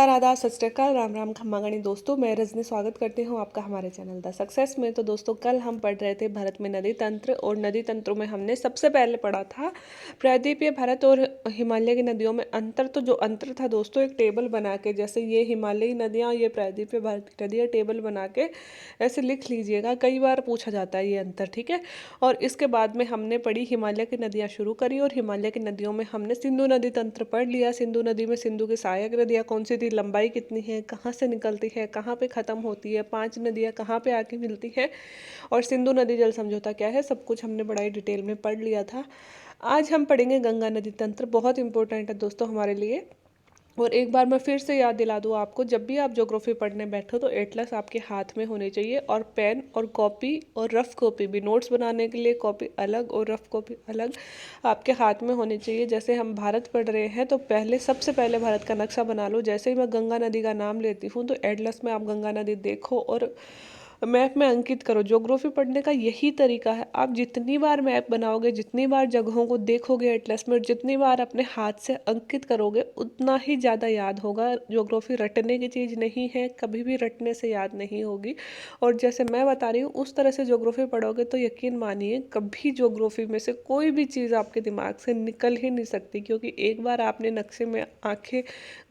आदाब सत श्री अकाल राम राम खम्मा गणी दोस्तों, मैं रजनी स्वागत करती हूँ आपका हमारे चैनल द सक्सेस में। तो दोस्तों, कल हम पढ़ रहे थे भारत में नदी तंत्र, और नदी तंत्रों में हमने सबसे पहले पढ़ा था प्रायद्वीपीय भारत और हिमालय की नदियों में अंतर। तो जो अंतर था दोस्तों, एक टेबल बना के, जैसे ये हिमालयी नदियाँ, ये प्रायद्वीपीय भारत की नदियाँ, टेबल बना के ऐसे लिख लीजिएगा, कई बार पूछा जाता है ये अंतर, ठीक है। और इसके बाद में हमने पढ़ी हिमालय की नदियाँ शुरू करी, और हिमालय की नदियों में हमने सिंधु नदी तंत्र पढ़ लिया। सिंधु नदी में सिंधु की सहायक नदियाँ कौन सी थी, लंबाई कितनी है, कहाँ से निकलती है, कहाँ पे ख़त्म होती है, 5 नदियाँ कहाँ पे आके मिलती है, और सिंधु नदी जल समझौता क्या है, सब कुछ हमने बड़ा ही डिटेल में पढ़ लिया था। आज हम पढ़ेंगे गंगा नदी तंत्र, बहुत इंपॉर्टेंट है दोस्तों हमारे लिए। और एक बार मैं फिर से याद दिला दूँ आपको, जब भी आप ज्योग्राफी पढ़ने बैठो तो एटलस आपके हाथ में होने चाहिए, और पेन और कॉपी, और रफ कॉपी भी, नोट्स बनाने के लिए कॉपी अलग और रफ कॉपी अलग आपके हाथ में होनी चाहिए। जैसे हम भारत पढ़ रहे हैं तो पहले, सबसे पहले भारत का नक्शा बना लो। जैसे ही मैं गंगा नदी का नाम लेती हूँ तो एटलस में आप गंगा नदी देखो और मैप में अंकित करो। ज्योग्राफी पढ़ने का यही तरीका है, आप जितनी बार मैप बनाओगे, जितनी बार जगहों को देखोगे एटलस में, और जितनी बार अपने हाथ से अंकित करोगे, उतना ही ज़्यादा याद होगा। ज्योग्राफी रटने की चीज़ नहीं है, कभी भी रटने से याद नहीं होगी। और जैसे मैं बता रही हूँ उस तरह से ज्योग्राफी पढ़ोगे तो यकीन मानिए, कभी ज्योग्राफी में से कोई भी चीज़ आपके दिमाग से निकल ही नहीं सकती, क्योंकि एक बार आपने नक्शे में आंखें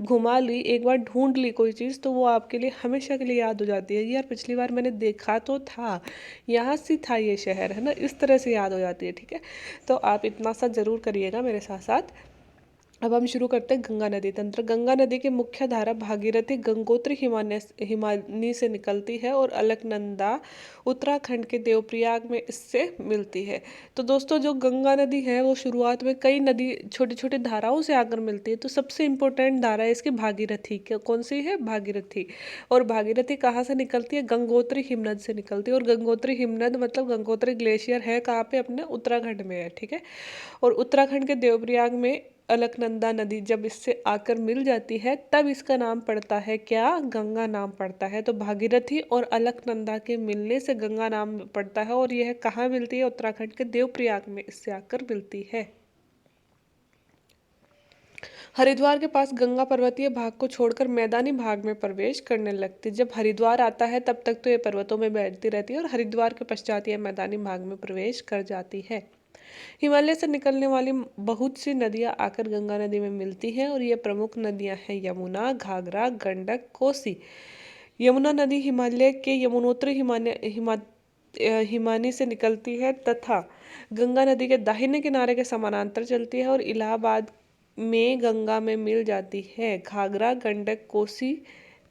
घुमा ली, एक बार ढूंढ ली कोई चीज़, तो वो आपके लिए हमेशा के लिए याद हो जाती है। यार, पिछली बार मैंने देखा तो था, यहाँ से था ये शहर, है ना, इस तरह से याद हो जाती है, ठीक है। तो आप इतना सा जरूर करिएगा मेरे साथ साथ। अब हम शुरू करते हैं गंगा नदी तंत्र। गंगा नदी की मुख्य धारा भागीरथी गंगोत्री हिमानी से निकलती है, और अलकनंदा उत्तराखंड के देवप्रयाग में इससे मिलती है। तो दोस्तों, जो गंगा नदी है वो शुरुआत में कई नदी छोटी छोटी धाराओं से आकर मिलती है। तो सबसे इम्पोर्टेंट धारा है इसकी भागीरथी। कौन सी है? भागीरथी। और भागीरथी कहाँ से निकलती है? गंगोत्री हिमनद से निकलती है। और गंगोत्री हिमनद मतलब गंगोत्री ग्लेशियर है कहाँ पे? अपने उत्तराखंड में है, ठीक है। और उत्तराखंड के देवप्रयाग में अलकनंदा नदी जब इससे आकर मिल जाती है, तब इसका नाम पड़ता है क्या? गंगा नाम पड़ता है। तो भागीरथी और अलकनंदा के मिलने से गंगा नाम पड़ता है। और यह कहाँ मिलती है? उत्तराखंड के देवप्रयाग में इससे आकर मिलती है। हरिद्वार के पास गंगा पर्वतीय भाग को छोड़कर मैदानी भाग में प्रवेश करने लगती है। जब हरिद्वार आता है तब तक तो ये पर्वतों में बैठती रहती है, और हरिद्वार के पश्चात यह मैदानी भाग में प्रवेश कर जाती है। हिमालय से निकलने वाली बहुत सी नदियां आकर गंगा नदी में मिलती हैं, और ये प्रमुख नदियां हैं यमुना, घाघरा, गंडक, कोसी। यमुना नदी हिमालय के यमुनोत्री हिमानी से निकलती है, तथा गंगा नदी के दाहिने किनारे के समानांतर चलती है, और इलाहाबाद में गंगा में मिल जाती है। घाघरा, गंडक, कोसी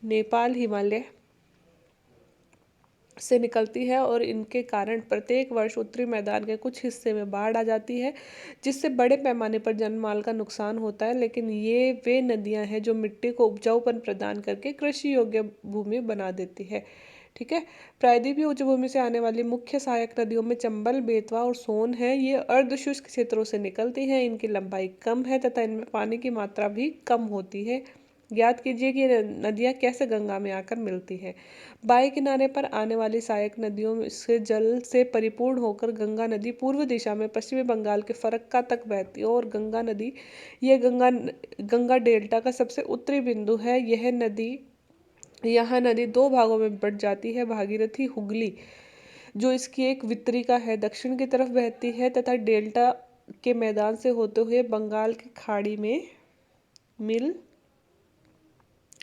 नेपाल हिमालय से निकलती है, और इनके कारण प्रत्येक वर्ष उत्तरी मैदान के कुछ हिस्से में बाढ़ आ जाती है, जिससे बड़े पैमाने पर जनमाल का नुकसान होता है। लेकिन ये वे नदियां हैं जो मिट्टी को उपजाऊपन प्रदान करके कृषि योग्य भूमि बना देती है, ठीक है। प्रायद्वीपीय उच्च भूमि से आने वाली मुख्य सहायक नदियों में चंबल, बेतवा और सोन है। ये अर्धशुष्क क्षेत्रों से निकलती हैं, इनकी लंबाई कम है तथा इनमें पानी की मात्रा भी कम होती है। ज्ञात कीजिए कि ये नदियाँ कैसे गंगा में आकर मिलती हैं। बाएं किनारे पर आने वाली सहायक नदियों से जल से परिपूर्ण होकर गंगा नदी पूर्व दिशा में पश्चिमी बंगाल के फरक्का तक बहती है, और गंगा नदी, यह गंगा डेल्टा का सबसे उत्तरी बिंदु है। यह नदी दो भागों में बट जाती है। भागीरथी हुगली, जो इसकी एक वितरिका है, दक्षिण की तरफ बहती है तथा डेल्टा के मैदान से होते हुए बंगाल की खाड़ी में मिल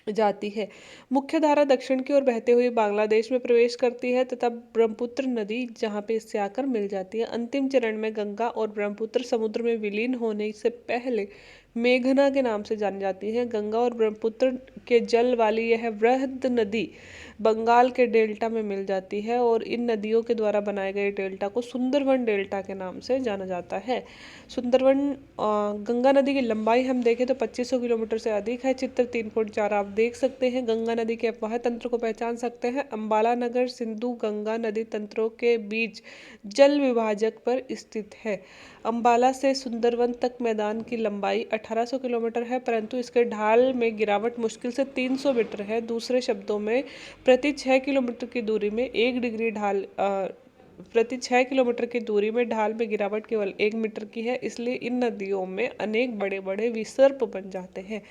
जाती है। मुख्य धारा दक्षिण की ओर बहते हुए बांग्लादेश में प्रवेश करती है, तथा ब्रह्मपुत्र नदी जहाँ पे इससे आकर मिल जाती है। अंतिम चरण में गंगा और ब्रह्मपुत्र समुद्र में विलीन होने से पहले मेघना के नाम से जानी जाती है। गंगा और ब्रह्मपुत्र के जल वाली यह वृहद नदी बंगाल के डेल्टा में मिल जाती है, और इन नदियों के द्वारा बनाए गए डेल्टा को सुंदरवन डेल्टा के नाम से जाना जाता है। सुंदरवन गंगा नदी की लंबाई हम देखें तो 2500 किलोमीटर से अधिक है। चित्र 3.4 आप देख सकते हैं। गंगा नदी के अपवाह तंत्र को पहचान सकते हैं। अंबाला नगर सिंधु गंगा नदी तंत्रों के बीच जल विभाजक पर स्थित है। अंबाला से सुंदरवन तक मैदान की लंबाई 1800 किलोमीटर है, परंतु इसके ढाल में गिरावट मुश्किल से 300 मीटर है। दूसरे शब्दों में, प्रति 6 किलोमीटर की दूरी में 1 डिग्री ढाल प्रति 6 किलोमीटर की दूरी में ढाल में गिरावट केवल 1 मीटर की है। इसलिए इन नदियों में अनेक बड़े बड़े विसर्प बन जाते हैं।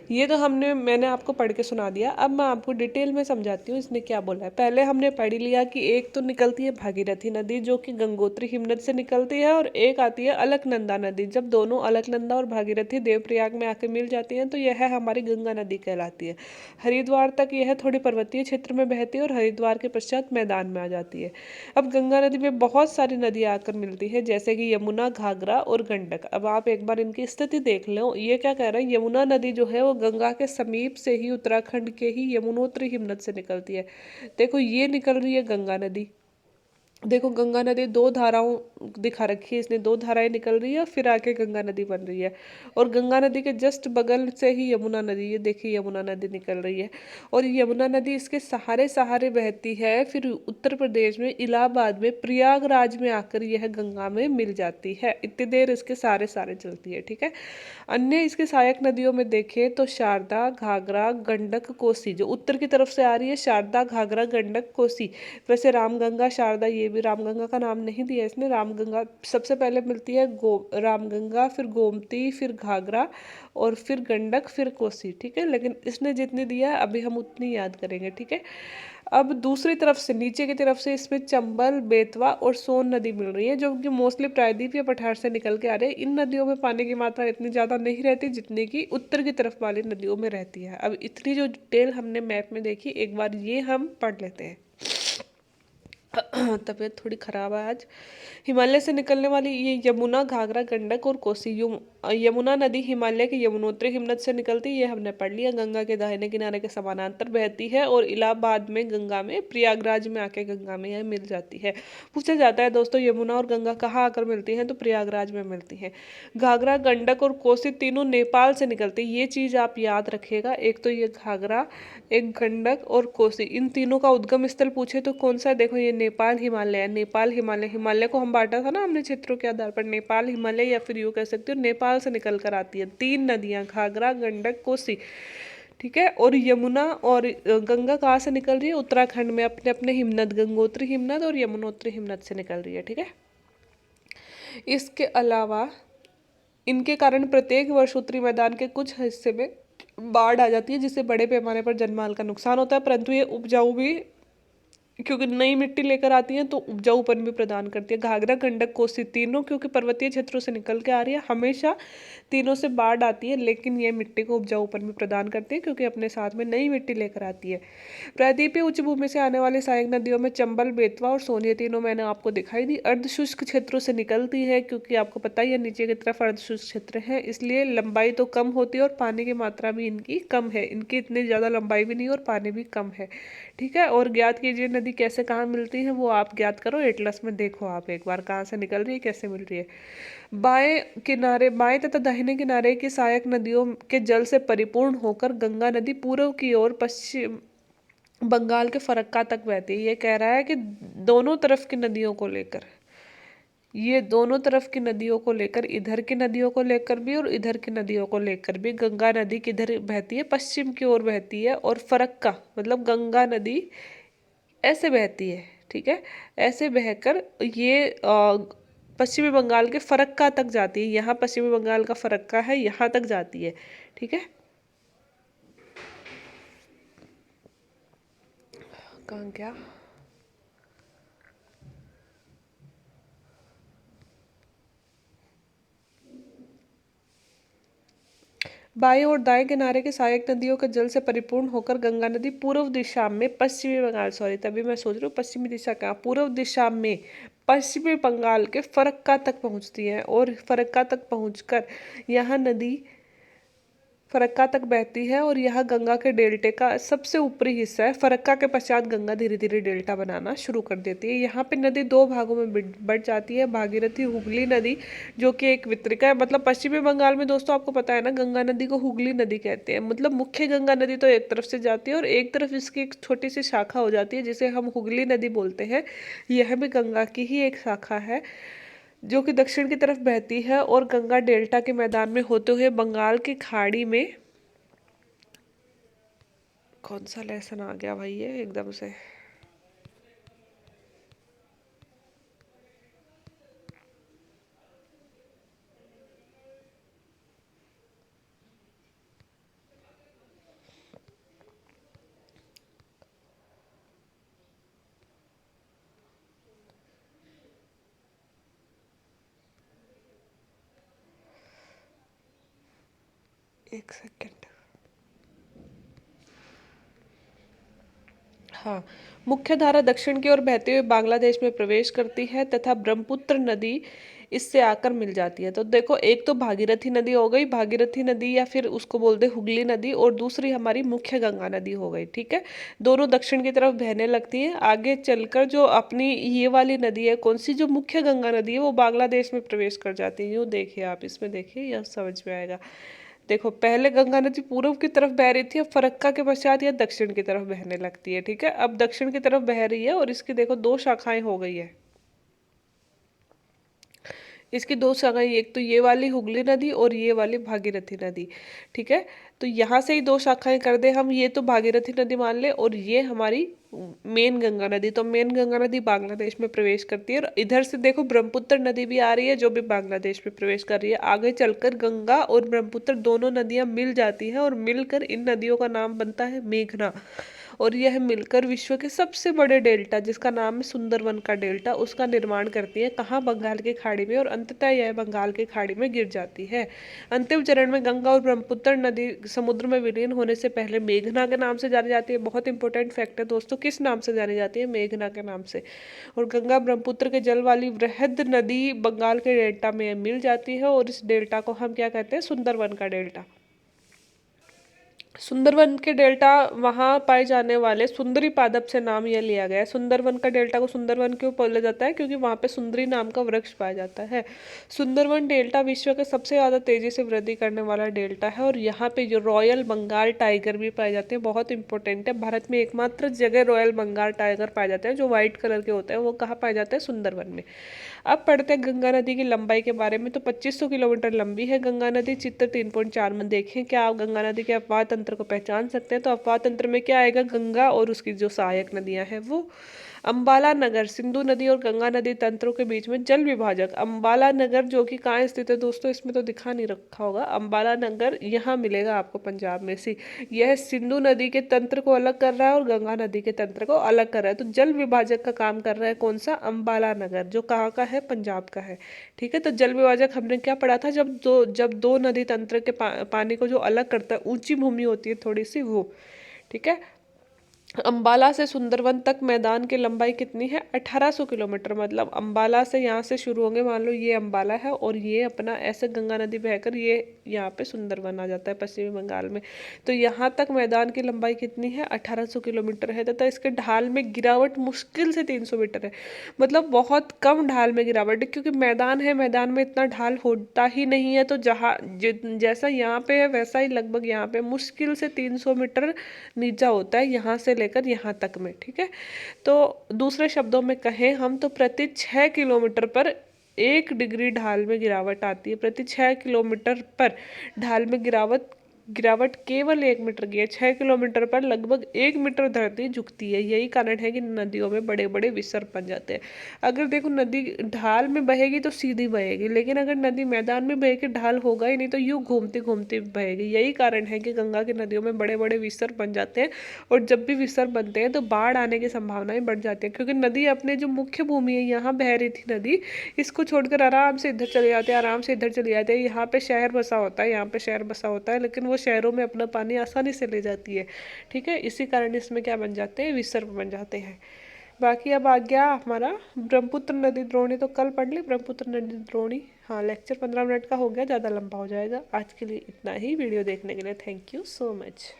ये तो मैंने आपको पढ़ के सुना दिया। अब मैं आपको डिटेल में समझाती हूँ इसने क्या बोला है। पहले हमने पढ़ लिया कि एक तो निकलती है भागीरथी नदी जो कि गंगोत्री हिमनद से निकलती है, और एक आती है अलकनंदा नदी। जब दोनों अलकनंदा और भागीरथी देवप्रयाग में आके मिल जाती हैं तो यह हमारी गंगा नदी कहलाती है। हरिद्वार तक यह थोड़ी पर्वतीय क्षेत्र में बहती है और हरिद्वार के पश्चात मैदान में आ जाती है। अब गंगा नदी में बहुत सारी नदियाँ आकर मिलती है, जैसे कि यमुना, घाघरा और गंडक। अब आप एक बार इनकी स्थिति देख लो। ये क्या कह रहा है, यमुना नदी जो है वो गंगा के समीप से ही उत्तराखंड के ही यमुनोत्री हिमनद से निकलती है। देखो ये निकल रही है गंगा नदी। देखो गंगा नदी दो धाराओं दिखा रखी है इसने, दो धाराएं निकल रही है फिर आके गंगा नदी बन रही है। और गंगा नदी के जस्ट बगल से ही यमुना नदी, ये देखिए यमुना नदी निकल रही है। और यमुना नदी इसके सहारे सहारे बहती है, फिर उत्तर प्रदेश में इलाहाबाद में प्रयागराज में आकर यह गंगा में मिल जाती है। इतनी देर इसके सारे सारे चलती है, ठीक है। अन्य इसके सहायक नदियों में देखें तो शारदा, घाघरा, गंडक, कोसी, जो उत्तर की तरफ से आ रही है शारदा, घाघरा, गंडक, कोसी। वैसे रामगंगा, शारदा, ये भी रामगंगा का नाम नहीं दिया इसने। रामगंगा सबसे पहले मिलती है, रामगंगा, फिर गोमती, फिर घाघरा, और फिर गंडक, फिर कोसी, ठीक है। लेकिन इसने जितनी दिया है अभी हम उतनी याद करेंगे, ठीक है। अब दूसरी तरफ से, नीचे की तरफ से इसमें चंबल, बेतवा और सोन नदी मिल रही है, जो कि मोस्टली प्रायद्वीप या पठार से निकल के आ रहे हैं। इन नदियों में पानी की मात्रा इतनी ज़्यादा नहीं रहती जितनी कि उत्तर की तरफ वाली नदियों में रहती है। अब इतनी जो डिटेल हमने मैप में देखी, एक बार ये हम पढ़ लेते हैं। तबीयत थोड़ी खराब है आज। हिमालय से निकलने वाली ये यमुना, घाघरा, गंडक और कोसी। यमुना नदी हिमालय के यमुनोत्री हिमनद से निकलती है, ये हमने पढ़ लिया। गंगा के दाहिने किनारे के समानांतर बहती है और इलाहाबाद में गंगा में, प्रयागराज में आके गंगा में यह मिल जाती है। पूछा जाता है दोस्तों यमुना और गंगा कहाँ आकर मिलती हैं, तो प्रयागराज में मिलती हैं। घाघरा, गंडक और कोसी तीनों नेपाल से निकलती है, ये चीज़ आप याद रखिएगा। एक तो ये घाघरा, एक गंडक और कोसी, इन तीनों का उद्गम स्थल पूछे तो कौन सा है, देखो ये नेपाल हिमालय है। नेपाल हिमालय, हिमालय को हम बांटा था ना हमने क्षेत्रों के आधार पर, नेपाल हिमालय, या फिर यूँ कह सकते हो नेपाल से निकल कर आती है। तीन नदियाँ, घाघरा, गंडक, कोसी, ठीक है। और यमुना और गंगा कहाँ से निकल रही है, उत्तराखंड में अपने अपने हिमनद, गंगोत्री हिमनद और यमुनोत्री हिमनद से निकल रही है, ठीक है। इसके अलावा इनके कारण प्रत्येक वर्ष उत्तरी मैदान के कुछ हिस्से में बाढ़ आ जाती है, जिससे बड़े पैमाने पर जनमाल का नुकसान होता है, परंतु ये उपजाऊ भी, क्योंकि नई मिट्टी लेकर आती हैं तो उपजाऊपन भी प्रदान करती है। घाघरा, गंडक, कोसी तीनों क्योंकि पर्वतीय क्षेत्रों से निकल के आ रही है, हमेशा तीनों से बाढ़ आती है, लेकिन ये मिट्टी को उपजाऊपन भी प्रदान करती है क्योंकि अपने साथ में नई मिट्टी लेकर आती है। प्रायद्वीपीय उच्च भूमि से आने वाली सहायक नदियों में चंबल, बेतवा और सोन, ये तीनों मैंने आपको दिखाई दी। अर्धशुष्क क्षेत्रों से निकलती है, क्योंकि आपको पता ही है नीचे की तरफ अर्धशुष्क क्षेत्र है, इसलिए लंबाई तो कम होती है और पानी की मात्रा भी इनकी कम है। इनकी इतनी ज़्यादा लंबाई भी नहीं और पानी भी कम है, ठीक है। और ज्ञात कीजिए नदी कैसे कहाँ मिलती है, वो आप ज्ञात करो, एटलस में देखो आप एक बार कहाँ से निकल रही है, कैसे मिल रही है। बाएं किनारे, बाएं तथा दाहिने किनारे की सहायक नदियों के जल से परिपूर्ण होकर गंगा नदी पूर्व की ओर पश्चिम बंगाल के फरक्का तक बहती है। ये कह रहा है कि दोनों तरफ की नदियों को लेकर, ये दोनों तरफ की नदियों को लेकर, इधर की नदियों को लेकर भी और इधर की नदियों को लेकर भी, गंगा नदी किधर बहती है, पश्चिम की ओर बहती है। और फरक्का मतलब गंगा नदी ऐसे बहती है, ठीक है। ऐसे बहकर ये पश्चिमी बंगाल के फरक्का तक जाती है। यहाँ पश्चिमी बंगाल का फरक्का है, यहाँ तक जाती है, ठीक है। कहाँ गया, बाएं और दाएं किनारे के सहायक नदियों के जल से परिपूर्ण होकर गंगा नदी पूर्व दिशा में पश्चिमी बंगाल, सॉरी तभी मैं सोच रही हूँ पश्चिमी दिशा कहाँ, पूर्व दिशा में पश्चिमी बंगाल के फरक्का तक पहुँचती है। और फरक्का तक पहुँचकर यहाँ नदी फरक्का तक बहती है और यह गंगा के डेल्टे का सबसे ऊपरी हिस्सा है। फरक्का के पश्चात गंगा धीरे धीरे डेल्टा बनाना शुरू कर देती है। यहाँ पे नदी दो भागों में बढ़ जाती है। भागीरथी हुगली नदी जो कि एक वितरिका है, मतलब पश्चिमी बंगाल में दोस्तों आपको पता है ना, गंगा नदी को हुगली नदी कहते हैं। मतलब मुख्य गंगा नदी तो एक तरफ से जाती है और एक तरफ इसकी एक छोटी सी शाखा हो जाती है जिसे हम हुगली नदी बोलते हैं। यह भी गंगा की ही एक शाखा है जो कि दक्षिण की तरफ बहती है और गंगा डेल्टा के मैदान में होते हुए बंगाल की खाड़ी में, कौन सा लेसन आ गया भाई ये एकदम से, एक सेकेंड। हाँ, मुख्य धारा दक्षिण की ओर बहते हुए बांग्लादेश में प्रवेश करती है तथा ब्रह्मपुत्र नदी इससे आकर मिल जाती है। तो देखो, एक तो भागीरथी नदी हो गई, भागीरथी नदी या फिर उसको बोलते हुगली नदी, और दूसरी हमारी मुख्य गंगा नदी हो गई। ठीक है, दोनों दक्षिण की तरफ बहने लगती हैं। आगे चलकर जो अपनी ये वाली नदी है, कौन सी, जो मुख्य गंगा नदी है, वो बांग्लादेश में प्रवेश कर जाती है। यूँ देखिए आप, इसमें देखिए, यह समझ में आएगा। देखो, पहले गंगा नदी पूर्व की तरफ बह रही थी, अब फरक्का के पश्चात यह दक्षिण की तरफ बहने लगती है। ठीक है, अब दक्षिण की तरफ बह रही है और इसकी देखो दो शाखाएं हो गई है। इसकी दो शाखाएं, एक तो ये वाली हुगली नदी और ये वाली भागीरथी नदी। ठीक है, तो यहाँ से ही दो शाखाएं कर दे हम, ये तो भागीरथी नदी मान ले और ये हमारी मेन गंगा नदी। तो मेन गंगा नदी बांग्लादेश में प्रवेश करती है, और इधर से देखो ब्रह्मपुत्र नदी भी आ रही है जो भी बांग्लादेश में प्रवेश कर रही है। आगे चलकर गंगा और ब्रह्मपुत्र दोनों नदियां मिल जाती हैं और मिलकर इन नदियों का नाम बनता है मेघना। और यह मिलकर विश्व के सबसे बड़े डेल्टा, जिसका नाम है सुंदरवन का डेल्टा, उसका निर्माण करती है। कहाँ? बंगाल की खाड़ी में, और अंततः यह बंगाल की खाड़ी में गिर जाती है। अंतिम चरण में गंगा और ब्रह्मपुत्र नदी समुद्र में विलीन होने से पहले मेघना के नाम से जानी जाती है। बहुत इंपॉर्टेंट फैक्ट है दोस्तों, किस नाम से जानी जाती है? मेघना के नाम से। और गंगा ब्रह्मपुत्र के जल वाली वृहद नदी बंगाल के डेल्टा में मिल जाती है, और इस डेल्टा को हम क्या कहते हैं? सुंदरवन का डेल्टा। सुंदरवन के डेल्टा वहां पाए जाने वाले सुंदरी पादप से नाम यह लिया गया है। सुंदरवन का डेल्टा को सुंदरवन क्यों बोला जाता है? क्योंकि वहां पे सुंदरी नाम का वृक्ष पाया जाता है। सुंदरवन डेल्टा विश्व के सबसे ज्यादा तेजी से वृद्धि करने वाला डेल्टा है, और यहाँ पे जो रॉयल बंगाल टाइगर भी पाए जाते हैं, बहुत इंपॉर्टेंट है। भारत में एकमात्र जगह रॉयल बंगाल टाइगर पाए जाते हैं जो व्हाइट कलर के होते हैं, वो कहाँ पाए जाते हैं? सुंदरवन में। अब पढ़ते हैं गंगा नदी की लंबाई के बारे में। तो 2500 किलोमीटर लंबी है गंगा नदी। चित्र 3.4 में देखें, क्या आप गंगा नदी के अपवाह तंत्र को पहचान सकते हैं? तो अपवाह तंत्र में क्या आएगा? गंगा और उसकी जो सहायक नदियां हैं वो। अंबाला नगर सिंधु नदी और गंगा नदी तंत्रों के बीच में जल विभाजक। अंबाला नगर जो कि कहाँ स्थित है दोस्तों? इसमें तो दिखा नहीं रखा होगा। अंबाला नगर यहाँ मिलेगा आपको, पंजाब में से। यह सिंधु नदी के तंत्र को अलग कर रहा है और गंगा नदी के तंत्र को अलग कर रहा है। तो जल विभाजक का काम कर रहा है कौन सा? अंबाला नगर, जो कहाँ का है? पंजाब का है। ठीक है, तो जल विभाजक हमने क्या पढ़ा था? जब दो नदी तंत्र के पानी को जो अलग करता है, ऊंची भूमि होती है थोड़ी सी, वो। ठीक है, अंबाला से सुंदरवन तक मैदान की लंबाई कितनी है? 1800 किलोमीटर। मतलब अंबाला से यहाँ से शुरू होंगे, मान लो ये अंबाला है, और ये अपना ऐसे गंगा नदी बहकर ये यहाँ पे सुंदरवन आ जाता है पश्चिमी बंगाल में। तो यहाँ तक मैदान की लंबाई कितनी है? 1800 किलोमीटर है, तथा इसके ढाल में गिरावट मुश्किल से 300 मीटर है। मतलब बहुत कम ढाल में गिरावट है, क्योंकि मैदान है, मैदान में इतना ढाल होता ही नहीं है। तो जहाँ जैसा यहाँ पे है वैसा ही लगभग यहाँ पे मुश्किल से 300 मीटर नीचा होता है, यहाँ से लेकर यहाँ तक में। ठीक है, तो दूसरे शब्दों में कहें हम, तो प्रति 6 किलोमीटर पर 1 डिग्री ढाल में गिरावट आती है। प्रति 6 किलोमीटर पर ढाल में गिरावट गिरावट केवल 1 मीटर की है। 6 किलोमीटर पर लगभग 1 मीटर धरती झुकती है। यही कारण है कि नदियों में बड़े बड़े विसर्ग बन जाते हैं। अगर देखो, नदी ढाल में बहेगी तो सीधी बहेगी, लेकिन अगर नदी मैदान में बहेगी, ढाल होगा ही नहीं, तो यूं घूमती घूमती बहेगी। यही कारण है कि गंगा की नदियों में बड़े बड़े विसर्ग बन जाते हैं, और जब भी विसर्ग बनते हैं तो बाढ़ आने की संभावनाएं बढ़ जाती है। क्योंकि नदी अपने जो मुख्य भूमि है, यहाँ बह रही थी नदी, इसको छोड़कर आराम से इधर चले जाते हैं, आराम से इधर चले जाते हैं। यहाँ पे शहर बसा होता है, यहाँ पे शहर बसा होता है, लेकिन वो शहरों में अपना पानी आसानी से ले जाती है। ठीक है, इसी कारण इसमें क्या बन जाते हैं? विसर्ग बन जाते हैं। बाकी अब आ गया हमारा ब्रह्मपुत्र नदी द्रोणी। तो कल पढ़ ली ब्रह्मपुत्र नदी द्रोणी। हाँ, लेक्चर 15 मिनट का हो गया, ज़्यादा लंबा हो जाएगा। आज के लिए इतना ही। वीडियो देखने के लिए थैंक यू सो मच।